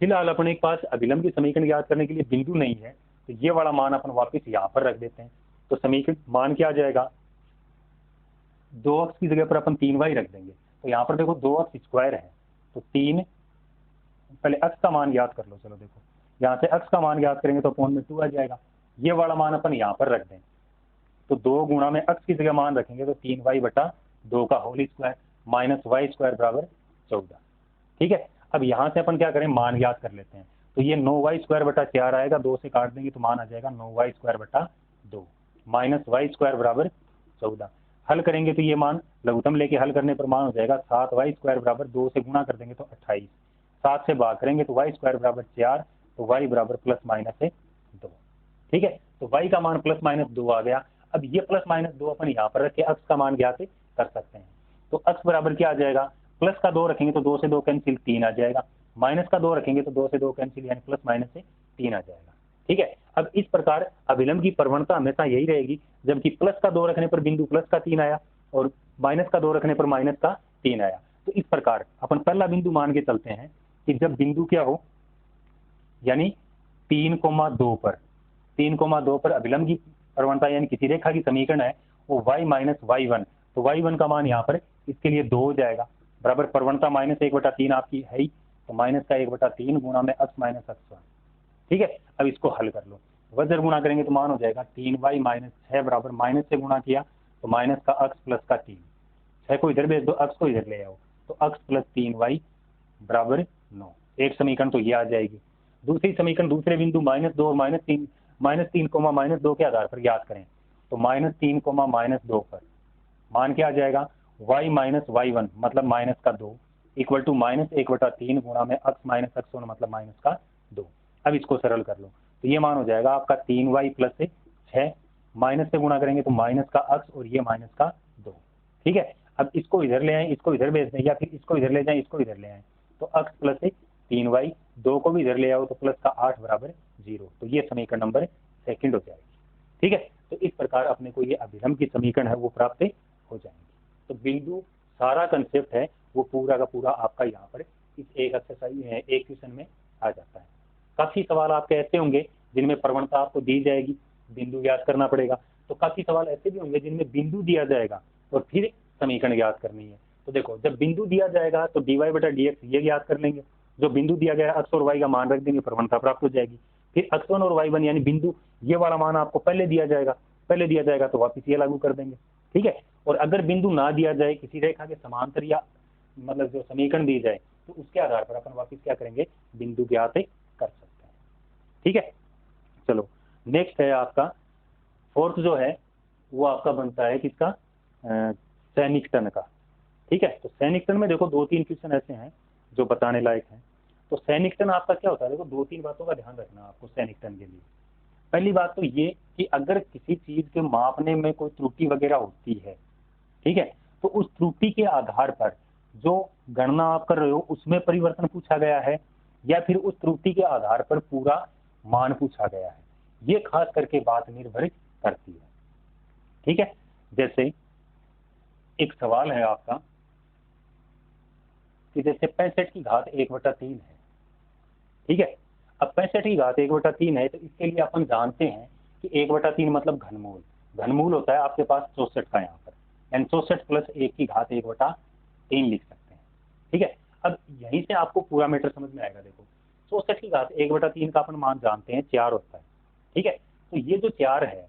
फिलहाल अपने के पास अभिलंब की समीकरण ज्ञात करने के लिए बिंदु नहीं है तो ये वाला मान अपन वापस यहाँ पर रख देते हैं। तो समीकरण मान क्या आ जाएगा, 2x की जगह पर अपन 3y रख देंगे तो यहाँ पर देखो 2x स्क्वायर है तो 3, पहले x का मान ज्ञात कर लो। चलो देखो यहाँ से x का मान ज्ञात करेंगे तो अपॉन में 2 आ जाएगा। ये वाला मान अपन यहाँ पर रख दें तो 2 गुणा में x की जगह मान रखेंगे तो 3y बटा 2 का whole square minus y square बराबर 14। ठीक है, अब यहाँ से अपन क्या करें, मान ज्ञात कर लेते हैं तो ये 9y स्क्वायर बटा 4 आएगा, 2 से काट देंगे तो मान आ जाएगा 9y स्क्वायर बटा 2 माइनस y स्क्वायर बराबर 14। हल करेंगे तो ये मान लघुत्तम लेके हल करने पर मान हो जाएगा 7y स्क्वायर बराबर 2 से गुणा कर देंगे तो 28। 7 से भाग करेंगे तो y स्क्वायर बराबर 4 तो y बराबर प्लस माइनस 2। ठीक है, तो y का मान प्लस माइनस 2 आ गया। अब ये प्लस माइनस 2 अपन यहाँ पर रख के x का मान ज्ञात कर सकते हैं। तो x बराबर क्या आ जाएगा, प्लस का 2 रखेंगे तो 2 से 2 कैंसिल 3 आ जाएगा, माइनस का 2 रखेंगे तो 2 से 2 कैंसिल यानी प्लस माइनस से 3 आ जाएगा। ठीक है, अब इस प्रकार अभिलंब की प्रवणता हमेशा यही रहेगी, जबकि प्लस का 2 रखने पर बिंदु प्लस का 3 आया और माइनस का 2 रखने पर माइनस का 3 आया। तो इस प्रकार अपन पहला बिंदु मान के चलते हैं कि जब बिंदु क्या हो यानी 3,2 पर अभिलंब की प्रवणता यानी किसी रेखा की समीकरण है वो y माइनस y1, तो y1 का मान यहाँ पर इसके लिए 2 हो जाएगा बराबर प्रवणता माइनस 1/3 आपकी है ही तो माइनस का 1/3 गुणा में x माइनस x1। ठीक है, अब इसको हल कर लो, वज्र गुणा करेंगे तो मान हो जाएगा 3y माइनस 6 बराबर माइनस से गुणा किया तो माइनस का x प्लस का 3, 6 को इधर भेज दो x को इधर ले आओ तो x प्लस 3y बराबर 9। एक समीकरण तो ये आ जाएगी। दूसरी समीकरण दूसरे बिंदु -2 और -3 के आधार पर ज्ञात करें तो -3 -2 पर मान क्या आ जाएगा y माइनस y1 मतलब माइनस का 2 इक्वल टू माइनस 1/3 गुणा में x माइनस x1 मतलब माइनस का 2। अब इसको सरल कर लो तो ये मान हो जाएगा आपका 3y प्लस 6 माइनस से गुणा करेंगे तो माइनस का x और ये माइनस का 2। ठीक है, अब इसको इधर ले आए, इसको इधर भेज दें या फिर इसको इधर ले जाएं, इसको इधर ले आए तो x प्लस 3y 2 को भी इधर ले आओ तो प्लस का 8 बराबर 0। तो ये समीकरण नंबर 2 हो जाएगी। ठीक है, तो इस प्रकार अपने को ये अभिलंब की समीकरण है वो प्राप्त हो जाएंगे। तो बिंदु सारा कंसेप्ट है वो पूरा का पूरा आपका यहाँ पर इस एक एक्सरसाइज एक क्वेश्चन में आ जाता है। काफी सवाल आपके ऐसे होंगे जिनमें प्रवणता आपको दी जाएगी, बिंदु ज्ञात करना पड़ेगा, तो काफी सवाल ऐसे भी होंगे जिनमें बिंदु दिया जाएगा और फिर समीकरण ज्ञात करनी है। तो देखो जब बिंदु दिया जाएगा तो dy बटा dx ये ज्ञात कर लेंगे, जो बिंदु दिया गया x और y का मान रख देंगे, प्रवणता प्राप्त हो जाएगी। फिर x1 और y1 यानी बिंदु ये वाला मान आपको पहले दिया जाएगा तो वापिस ये लागू कर देंगे। ठीक है, और अगर बिंदु ना दिया जाए, किसी रेखा के समांतर या मतलब जो समीकरण दी जाए तो उसके आधार पर अपन वापस क्या करेंगे, बिंदु ज्ञात कर सकते हैं। ठीक है, चलो नेक्स्ट है आपका फोर्थ जो है वो आपका बनता है किसका, सैनिकटन का। ठीक है, तो सैनिकटन में देखो 2-3 क्वेश्चन ऐसे हैं जो बताने लायक हैं। तो सैनिकटन आपका क्या होता है, देखो 2-3 बातों का ध्यान रखना आपको सैनिकटन के लिए। पहली बात तो ये कि अगर किसी चीज के मापने में कोई त्रुटि वगैरह होती है, ठीक है, तो उस त्रुटि के आधार पर जो गणना आप कर रहे हो उसमें परिवर्तन पूछा गया है या फिर उस त्रुटि के आधार पर पूरा मान पूछा गया है, ये खास करके बात निर्भर करती है। ठीक है, जैसे एक सवाल है आपका कि जैसे 65 की घात 1/3 है। ठीक है, अब 65 की घात 1/3 है, तो इसके लिए अपन जानते हैं कि 1/3 मतलब घनमूल, घनमूल होता है आपके पास 64 का यहाँ पर, यानी 64 प्लस 1 की घात 1/3 लिख सकते हैं। ठीक है, अब यहीं से आपको पूरा मैटर समझ में आएगा। देखो 64 की घात 1/3 का अपन मान जानते हैं 4 होता है। ठीक है, तो ये जो 4 है,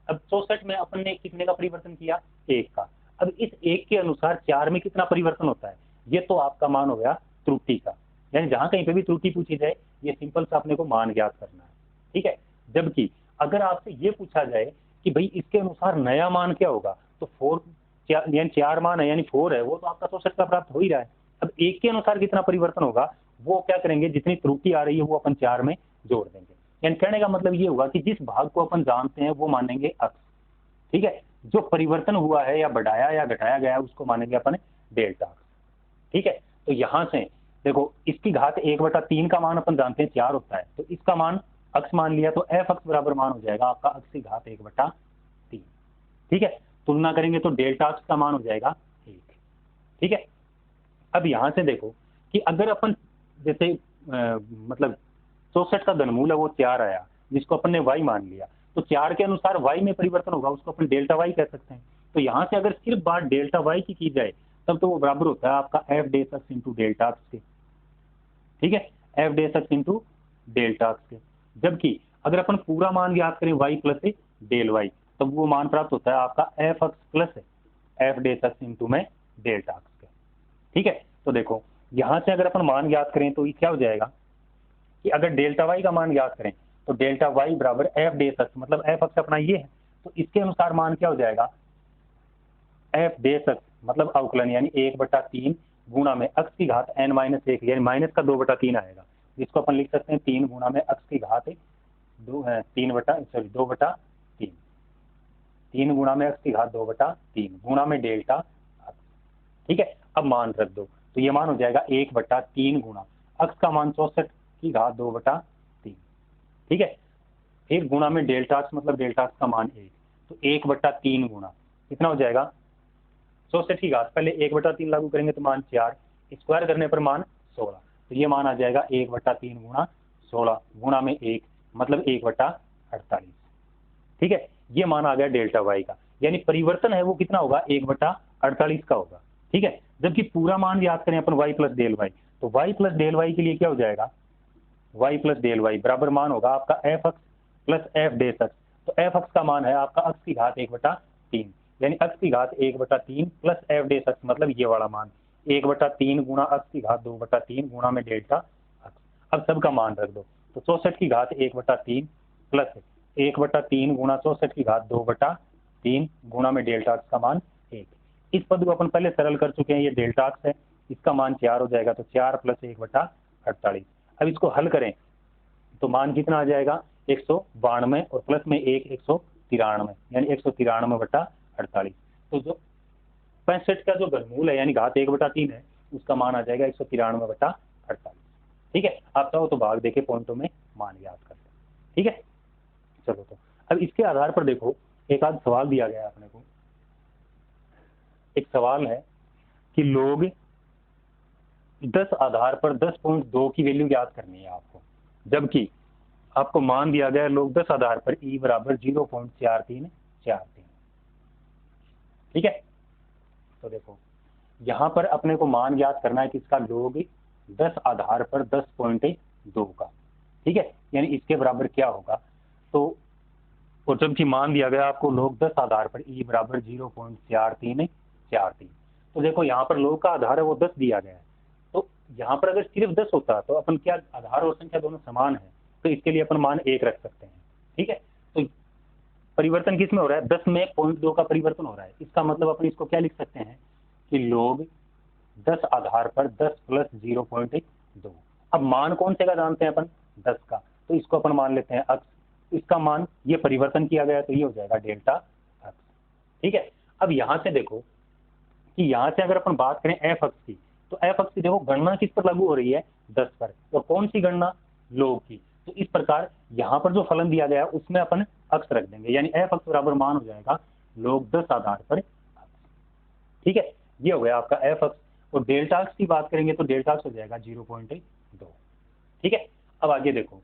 अब 64 में अपन ने कितने का परिवर्तन किया, 1 का। अब इस 1 के अनुसार 4 में कितना परिवर्तन होता है, ये तो आपका मान हो गया त्रुटि का, यानी जहां कहीं पे भी त्रुटि पूछी जाए ये सिंपल सा अपने को मान ज्ञात करना है। ठीक है, जबकि अगर आपसे ये पूछा जाए कि भाई इसके अनुसार नया मान क्या होगा, तो 4 यानी 4 मान है यानी 4 है, वो तो आपका 64 का प्राप्त हो ही रहा है। अब 1 के अनुसार कितना परिवर्तन होगा, वो क्या करेंगे, जितनी त्रुटि आ रही है वो अपन 4 में जोड़ देंगे। यानी कहने का मतलब ये होगा कि जिस भाग को अपन जानते हैं वो मानेंगे अक्स। ठीक है, जो परिवर्तन हुआ है या बढ़ाया या घटाया गया है उसको मानेंगे अपन डेल्टा अक्स। ठीक है, तो यहां से देखो इसकी घात 1/3 का मान अपन जानते हैं 4 होता है, तो इसका मान अक्स मान लिया, तो एफ अक्स बराबर मान हो जाएगा आपका अक्स की घात 1/3। ठीक है, तुलना करेंगे तो डेल्टा अक्स का मान हो जाएगा 1। ठीक है, अब यहां से देखो कि अगर अपन जैसे मतलब 64 का घनमूल है वो 4 आया, जिसको अपन ने y मान लिया, तो 4 के अनुसार y में परिवर्तन होगा, उसको अपन डेल्टा y कह सकते हैं। तो यहाँ से अगर सिर्फ बात डेल्टा y की जाए तब तो वो बराबर होता है आपका एफ डेस एक्स इंटू डेल्टा एक्स के। ठीक है, एफ डेस एक्स इंटू डेल्टा एक्स के। जबकि अगर अपन पूरा मान ज्ञात करें y प्लस डेल y, तब वो मान प्राप्त होता है आपका एफ एक्स प्लस एफ डेस एक्स इंटू में डेल्टा एक्स के। ठीक है, तो देखो यहाँ से अगर अपन मान ज्ञात करें तो ये क्या हो जाएगा कि अगर डेल्टा y का मान ज्ञात करें तो डेल्टा y बराबर एफ डेस एक्स, मतलब एफ एक्स अपना ये है, तो इसके अनुसार मान क्या हो जाएगा, एफ डेस एक्स मतलब अवकलन यानी 1/3 गुणा में अक्स की घात n-1 यानी माइनस का 2/3 आएगा, जिसको अपन लिख सकते हैं 3 गुणा में अक्स की घात 2/3 3 गुणा में अक्स की घात 2/3 गुणा में डेल्टा अक्स। ठीक है, अब मान रख दो तो ये मान हो जाएगा 1/3 गुणा अक्स का मान 64 की घात 2/3। ठीक है, फिर गुणा में डेल्टा अक्स मतलब डेल्टा अक्स का मान 1, तो 1/3 गुणा कितना हो जाएगा 64 की घात, पहले 1/3 लागू करेंगे तो मान 4, स्क्वायर करने पर मान 16, तो ये मान आ जाएगा 1/3 गुणा 16 गुणा में 1 मतलब 1/48। ठीक है, ये मान आ गया डेल्टा वाई का, यानी परिवर्तन है वो कितना होगा 1/48 का होगा। ठीक है, जबकि पूरा मान याद करें अपन y प्लस डेल वाई, तो y प्लस डेल वाई के लिए क्या हो जाएगा, y प्लस डेल वाई बराबर मान होगा आपका एफ एक्स प्लस एफ डेस एक्स। तो एफ एक्स का मान है आपका अक्स की घात 1/3, यानी अक्स की घात 1/3 प्लस एफ डेस एक्स मतलब ये वाला मान 1/3 गुणा अक्स की घात 2/3 गुणा में डेल्टा अक्स। अब सबका मान रख दो, तो 64 की घात 1/3 प्लस 1/3 गुणा 64 की घात 2/3 गुणा में डेल्टा अक्स का मान 1। इस पद को अपन पहले सरल कर चुके हैं, ये डेल्टा अक्स है, इसका मान 4 हो जाएगा, तो 4 प्लस 1/48। अब इसको हल करें तो मान कितना आ जाएगा 192 और प्लस में 1 193, यानी 193/48। तो जो 65 का जो घनमूल है यानी घात 1/3 है उसका मान आ जाएगा 193/48। ठीक है, आप चाहो तो भाग देके पॉइंटों में मान याद कर लो। ठीक है, चलो तो अब इसके आधार पर देखो एक आध सवाल दिया गया है अपने को। एक सवाल है कि लोग 10 आधार पर 10.2 की वैल्यू याद करनी है आपको, जबकि आपको मान दिया गया लोग 10 आधार पर ई बराबर 0.4343। ठीक है, तो देखो यहाँ पर अपने को मान याद करना है किसका, लोग 10 आधार पर 10.2 का। ठीक है, यानी इसके बराबर क्या होगा, तो और जबकि मान दिया गया आपको लोग 10 आधार पर ई बराबर 0.4343। तो देखो यहाँ पर लोग का आधार है वो 10 दिया गया है, तो यहाँ पर अगर सिर्फ 10 होता तो अपन क्या आधार और संख्या दोनों समान है, तो इसके लिए अपन मान 1 रख सकते हैं। ठीक है, तो परिवर्तन किस में हो रहा है, 10 में 0.2 का परिवर्तन हो रहा है। इसका मतलब अपन इसको क्या लिख सकते हैं कि log 10 आधार पर 10 प्लस 0.2। अब मान कौन से का जानते हैं अपन, 10 का, तो इसको अपन मान लेते हैं अक्स। इसका मान ये परिवर्तन किया गया तो ये हो जाएगा डेल्टा अक्स। ठीक है, अब यहाँ से देखो कि यहाँ से अगर अपन बात करें एफ अक्स की, तो एफ अक्स की देखो गणना किस पर लागू हो रही है, 10 पर, और कौन सी गणना, log की। तो इस प्रकार यहाँ पर जो फलन दिया गया है उसमें अपन अक्स रख देंगे, यानी एफ अक्स बराबर मान हो जाएगा log 10 आधार पर अक्स। ठीक है, ये हो गया आपका एफ अक्स। और डेल्टा अक्स की बात करेंगे तो डेल्टा अक्स हो जाएगा 0.2। ठीक है, अब आगे देखो,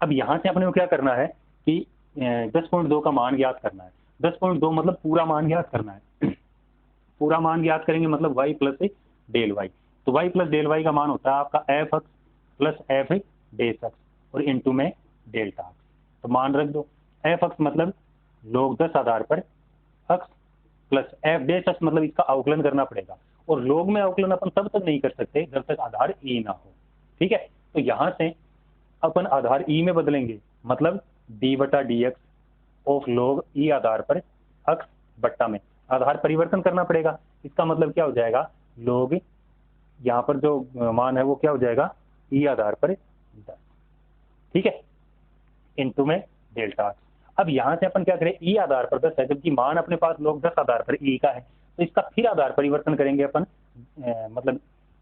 अब यहाँ से अपने को क्या करना है कि 10.2 का मान ज्ञात करना है। 10.2 मतलब पूरा मान ज्ञात करना है। पूरा मान ज्ञात करेंगे मतलब y प्लस डेल वाई। तो y प्लस डेल वाई का मान होता है आपका एफ अक्स प्लस एफ डेस अक्स और इनटू में डेल्टा अक्स। तो मान रख दो, एफ अक्स मतलब log 10 आधार पर अक्स प्लस एफ डेस अक्स मतलब इसका अवकलन करना पड़ेगा। और log में अवकलन अपन तब तक नहीं कर सकते जब तक आधार e ना हो। ठीक है, तो यहाँ से अपन आधार e में बदलेंगे, मतलब d बटा D x of log e आधार पर अक्स बट्टा में आधार परिवर्तन करना पड़ेगा। इसका मतलब क्या हो जाएगा, log यहाँ पर जो मान है वो क्या हो जाएगा, e आधार पर 10। ठीक है, इनटू में डेल्टा अक्स। अब यहाँ से अपन क्या करें, e आधार पर 10 है, जबकि मान अपने पास log 10 आधार पर e का है, तो इसका फिर आधार परिवर्तन करेंगे अपन, मतलब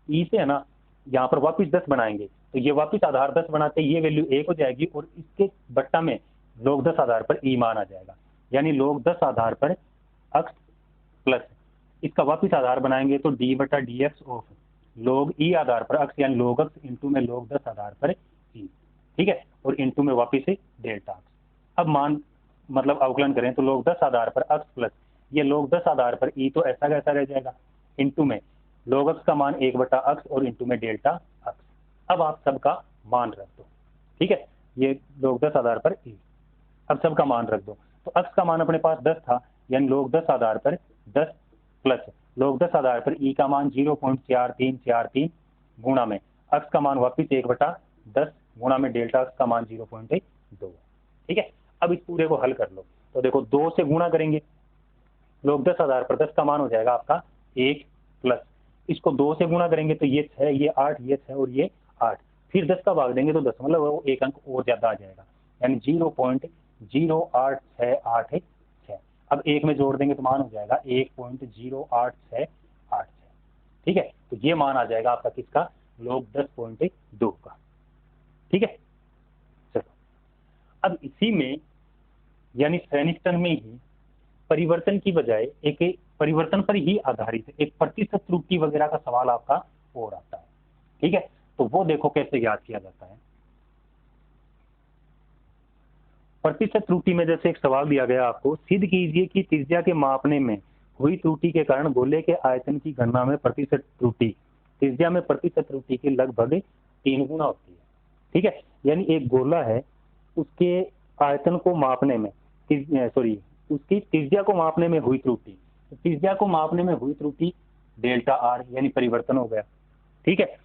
e से है ना, यहाँ पर वापस 10 बनाएंगे, तो ये वापस आधार 10 बनाते ये वैल्यू 1 हो जाएगी और इसके बट्टा में log 10 आधार पर e मान आ जाएगा, यानी log 10 आधार पर अक्स प्लस इसका वापस आधार बनाएंगे तो d बटा D x of log e आधार पर अक्स, यानी log अक्स इंटू में log 10 आधार पर e। ठीक है, और इंटू में वापस से डेल्टा अक्स। अब मान मतलब अवकलन करें तो log 10 आधार पर अक्स प्लस ये log 10 आधार पर e, तो ऐसा कैसा रह जाएगा, इंटू में log अक्स का मान 1 बटा अक्स और इंटू में डेल्टा अक्स। अब आप सबका मान रख दो। ठीक है, ये log 10 आधार पर e, अब सबका मान रख दो। तो अक्स का मान अपने पास 10 था, यानी log 10 आधार पर 10 प्लस log 10 आधार पर e का मान 0.4343 गुणा में अक्स का मान वापिस 1 बटा 10 गुणा में डेल्टा अक्स का मान 0.2। ठीक है, अब इस पूरे को हल कर लो, तो देखो 2 से गुणा करेंगे, log 10 आधार पर 10 का मान हो जाएगा आपका 1 प्लस इसको 2 से गुणा करेंगे तो ये 6, ये 8, ये 6 और ये 8, फिर 10 का भाग देंगे तो 10, मतलब वो एक अंक और ज्यादा आ जाएगा, यानी 0.08686। अब एक में जोड़ देंगे तो मान हो जाएगा 1.08686। ठीक है, तो ये मान आ जाएगा आपका किसका, log 10.2 का। ठीक है, चलो अब इसी में यानी सैनिस्टन में ही परिवर्तन की बजाय एक परिवर्तन पर ही आधारित एक प्रतिशत त्रुटि वगैरह का सवाल आपका और आता है। ठीक है, तो वो देखो कैसे याद किया जाता है। प्रतिशत त्रुटि में जैसे एक सवाल दिया गया आपको, सिद्ध कीजिए कि त्रिज्या के मापने में हुई त्रुटि के कारण गोले के आयतन की गणना में प्रतिशत त्रुटि त्रिज्या में प्रतिशत त्रुटि के लगभग 3 गुना होती है। ठीक है, यानी एक गोला है, उसके आयतन को मापने में उसकी त्रिज्या को मापने में हुई त्रुटि, त्रिज्या को मापने में हुई त्रुटि डेल्टा आर यानी परिवर्तन हो गया। ठीक है,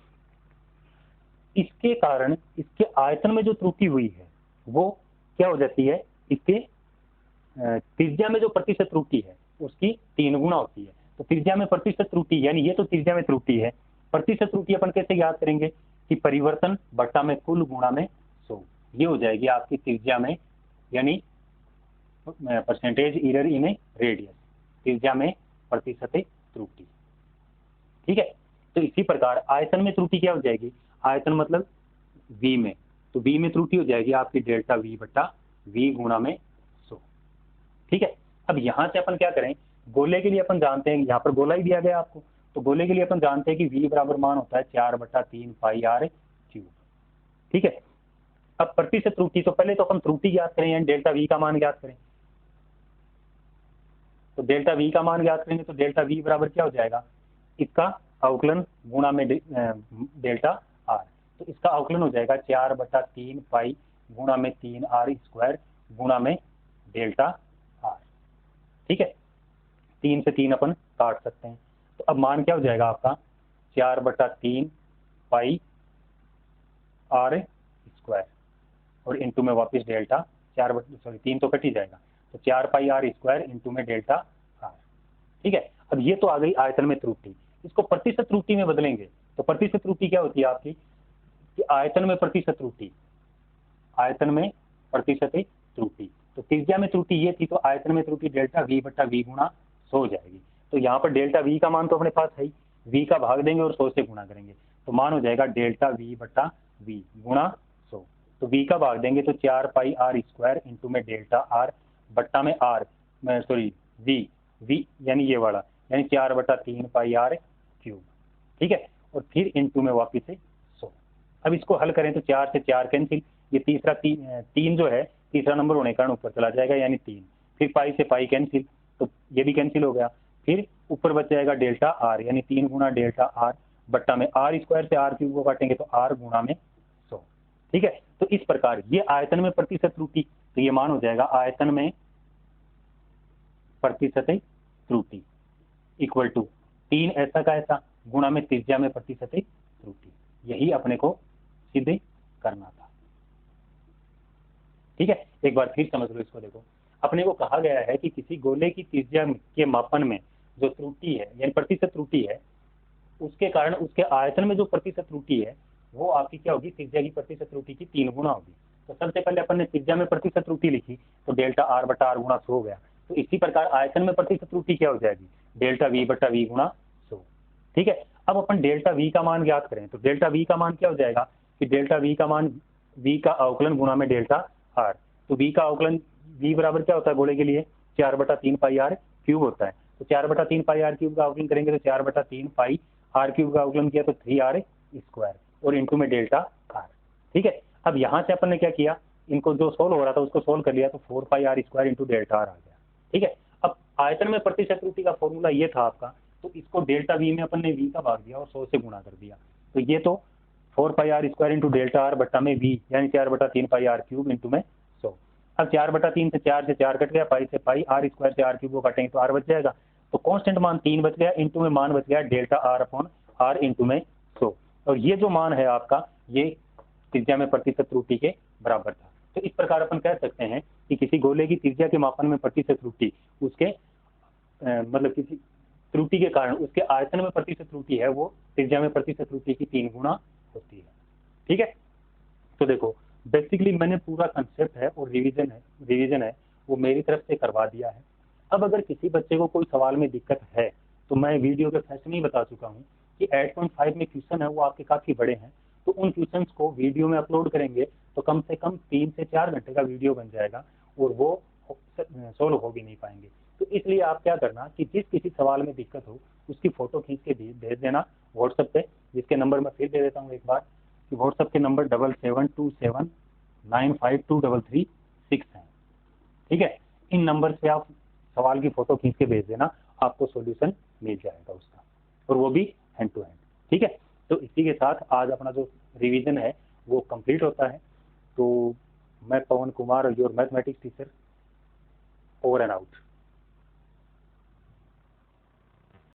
इसके कारण इसके आयतन में जो त्रुटि हुई है वो क्या हो जाती है, इसके त्रिज्या में जो प्रतिशत त्रुटि है उसकी 3 गुना होती है। तो त्रिज्या में प्रतिशत त्रुटि यानी ये तो त्रिज्या में त्रुटि है, प्रतिशत त्रुटि अपन कैसे याद करेंगे कि परिवर्तन बट्टा में कुल गुणा में 100, ये हो जाएगी आपकी त्रिज्या में यानी परसेंटेज एरर इन रेडियस, त्रिज्या में प्रतिशत त्रुटि। ठीक है, तो इसी प्रकार आयतन में त्रुटि क्या हो जाएगी, आयतन मतलब v में, तो v में त्रुटि हो जाएगी आपकी डेल्टा v बटा v गुणा में 100। ठीक है, अब यहाँ से अपन क्या करें, गोले के लिए अपन जानते हैं, यहाँ पर गोला ही दिया गया आपको, तो गोले के लिए अपन जानते हैं कि v बराबर मान होता है 4/3 पाई r क्यूब। ठीक है, अब प्रतिशत त्रुटि, तो पहले तो अपन त्रुटि ज्ञात करें यानी डेल्टा v का मान ज्ञात करें। तो डेल्टा v का मान ज्ञात करेंगे तो डेल्टा v बराबर क्या हो जाएगा, इसका अवकलन गुणा में डेल्टा r, तो इसका अवकलन हो जाएगा 4/3 पाई गुणा में 3r स्क्वायर गुणा में डेल्टा r। ठीक है, 3 से 3 अपन काट सकते हैं, तो अब मान क्या हो जाएगा आपका 4/3 पाई आर स्क्वायर और इंटू में वापस डेल्टा 3 तो कट ही जाएगा, तो 4 पाई आर स्क्वायर इंटू में डेल्टा आर। ठीक है, अब ये तो आ गई आयतन में त्रुटि। इसको प्रतिशत त्रुटि में बदलेंगे तो प्रतिशत त्रुटि क्या होती है आपकी कि आयतन में प्रतिशत त्रुटि, आयतन में प्रतिशत त्रुटि। तो त्रिज्या में त्रुटि ये थी, तो आयतन में त्रुटि डेल्टा वी बटा वी गुणा 100 हो जाएगी। तो यहाँ पर डेल्टा वी का मान तो अपने पास है ही, वी का भाग देंगे और 100 से गुणा करेंगे, तो मान हो जाएगा डेल्टा वी बटा वी गुणा 100। तो वी का भाग देंगे तो 4 पाई आर स्क्वायर इंटू में डेल्टा आर बट्टा में आर सॉरी वी यानी ये वाला, यानी 4 बटा 3 पाई आर क्यूब। ठीक है, और फिर इंटू में वापिस से 100। अब इसको हल करें तो 4 से 4 कैंसिल, ये तीसरा 3 जो है तीसरा नंबर होने के कारण ऊपर चला जाएगा यानी 3, फिर पाई से पाई कैंसिल, तो ये भी कैंसिल हो गया, फिर ऊपर बच जाएगा डेल्टा आर यानी 3 गुना डेल्टा आर बट्टा में आर स्क्वायर से आर क्यूब को काटेंगे तो आर गुणा में 100। ठीक है, तो इस प्रकार ये आयतन में प्रतिशत त्रुटि, तो ये मान हो जाएगा आयतन में प्रतिशत त्रुटि इक्वल टू 3 ऐसा का ऐसा गुणा में त्रिज्या में प्रतिशत त्रुटि। यही अपने को सिद्ध करना था। ठीक है, एक बार फिर समझ लो इसको। देखो, अपने को कहा गया है कि किसी गोले की त्रिज्या के मापन में जो त्रुटि है यानी प्रतिशत त्रुटि है, उसके कारण उसके आयतन में जो प्रतिशत त्रुटि है वो आपकी क्या होगी, त्रिज्या की प्रतिशत त्रुटि की 3 गुना होगी। तो सबसे पहले अपन ने त्रिज्या में प्रतिशत त्रुटि लिखी तो डेल्टा आर बटा आर गुणा 100 हो गया। तो इसी प्रकार आयतन में प्रतिशत त्रुटि क्या हो जाएगी, डेल्टा वी बटा वी गुणा 100। ठीक है, अब अपन डेल्टा वी का मान ज्ञात करें तो डेल्टा वी का मान क्या हो जाएगा कि डेल्टा वी का मान वी का अवकलन गुणा में डेल्टा आर। तो वी का अवकलन वी बराबर क्या होता है गोले के लिए 4 बटा 3 पाई आर क्यूब होता है। तो 4 बटा 3 पाई आर क्यूब का अवकलन करेंगे तो 4 बटा 3 पाई आर क्यूब का अवकलन किया तो 3 आर स्क्वायर और इंटू में डेल्टा आर। ठीक है, अब यहाँ से अपन ने क्या किया, इनको जो सोल्व हो रहा था उसको सोल्व कर लिया तो 4 pi r square into delta r आ गया। ठीक है, अब आयतन में प्रतिशत त्रुटि का फॉर्मूला ये था आपका, तो इसको डेल्टा वी में अपन ने वी का भाग दिया और 100 से गुणा कर दिया। तो ये तो 4 pi r square into delta r बट्टा में वी यानी 4 बटा 3 पाई आर क्यूब इंटू में 100। अब 4 बटा 3 से 4 कट गया, पाई से पाई, आर स्क्वायर से आर क्यूब को काटेंगे तो आर बच जाएगा। तो कांस्टेंट मान 3 बच गया, इंटू में मान बच गया delta r upon r into में 100। और ये जो मान है आपका ये त्रिज्या में प्रतिशत त्रुटि के बराबर था। तो इस प्रकार अपन कह सकते हैं कि किसी गोले की त्रिज्या के मापन में प्रतिशत त्रुटि उसके मतलब किसी त्रुटि के कारण उसके आयतन में प्रतिशत त्रुटि है वो त्रिज्या में प्रतिशत त्रुटि की 3 गुना होती है। ठीक है, तो देखो बेसिकली मैंने पूरा कंसेप्ट है और रिवीजन है वो मेरी तरफ से करवा दिया है। अब अगर किसी बच्चे को कोई सवाल में दिक्कत है तो मैं वीडियो के फर्स्ट में ही बता चुका हूँ कि 8.5 में क्वेश्चन है वो आपके काफी बड़े हैं, तो उन क्वेश्चंस को वीडियो में अपलोड करेंगे तो कम से कम 3 से 4 घंटे का वीडियो बन जाएगा और वो सोल्व हो भी नहीं पाएंगे। तो इसलिए आप क्या करना कि जिस किसी सवाल में दिक्कत हो उसकी फोटो खींच के भेज देना व्हाट्सएप पे, जिसके नंबर मैं फिर दे देता हूँ एक बार कि व्हाट्सएप के नंबर 7727952336 है। ठीक है, इन नंबर से आप सवाल की फोटो खींच के भेज देना, आपको सॉल्यूशन मिल जाएगा उसका, और वो भी हैंड टू हैंड। ठीक है, तो इसी के साथ आज अपना जो रिवीजन है वो कंप्लीट होता है। तो मैं Pawan Kumar, your mathematics teacher, over and out.